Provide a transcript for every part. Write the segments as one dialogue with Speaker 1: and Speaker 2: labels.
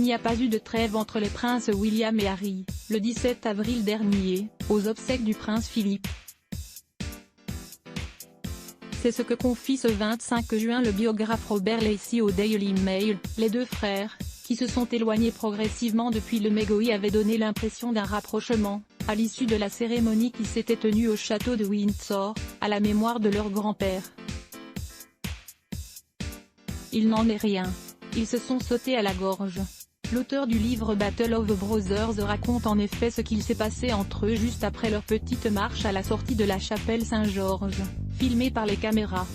Speaker 1: n'y a pas eu de trêve entre les princes William et Harry, le 17 avril dernier, aux obsèques du prince Philippe. C'est ce que confie ce 25 juin le biographe Robert Lacey au Daily Mail. Les deux frères, qui se sont éloignés progressivement depuis le Megoi, avaient donné l'impression d'un rapprochement, à l'issue de la cérémonie qui s'était tenue au château de Windsor, à la mémoire de leur grand-père. Il n'en est rien. Ils se sont sautés à la gorge. L'auteur du livre Battle of the Brothers raconte en effet ce qu'il s'est passé entre eux juste après leur petite marche à la sortie de la chapelle Saint-Georges, filmée par les caméras.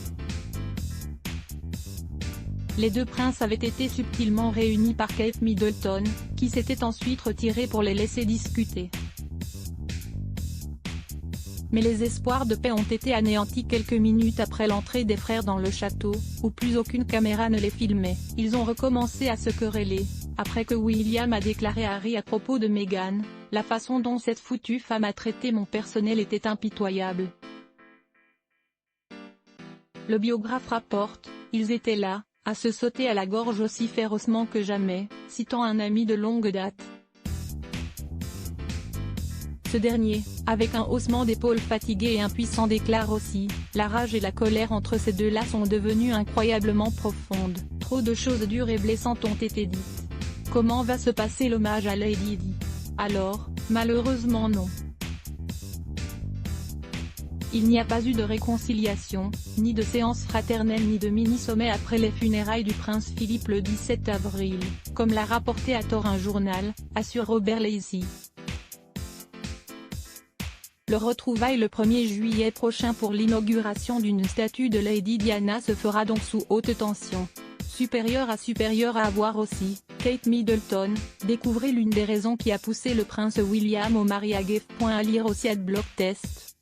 Speaker 1: Les deux princes avaient été subtilement réunis par Kate Middleton, qui s'était ensuite retirée pour les laisser discuter. Mais les espoirs de paix ont été anéantis quelques minutes après l'entrée des frères dans le château, où plus aucune caméra ne les filmait. Ils ont recommencé à se quereller, après que William a déclaré à Harry à propos de Meghan, « La façon dont cette foutue femme a traité mon personnel était impitoyable ». Le biographe rapporte, « Ils étaient là, à se sauter à la gorge aussi férocement que jamais », citant un ami de longue date. Ce dernier, avec un haussement d'épaule fatigué et impuissant, déclare aussi, « La rage et la colère entre ces deux-là sont devenues incroyablement profondes. Trop de choses dures et blessantes ont été dites. Comment va se passer l'hommage à Lady Di? Alors, malheureusement non. Il n'y a pas eu de réconciliation, ni de séance fraternelle ni de mini-sommet après les funérailles du prince Philippe le 17 avril, comme l'a rapporté à tort un journal, assure Robert Lacey. Le retrouvaille le 1er juillet prochain pour l'inauguration d'une statue de Lady Diana se fera donc sous haute tension. Supérieur à voir aussi, Kate Middleton, découvrez l'une des raisons qui a poussé le prince William au mariage. À lire aussi @blogtest.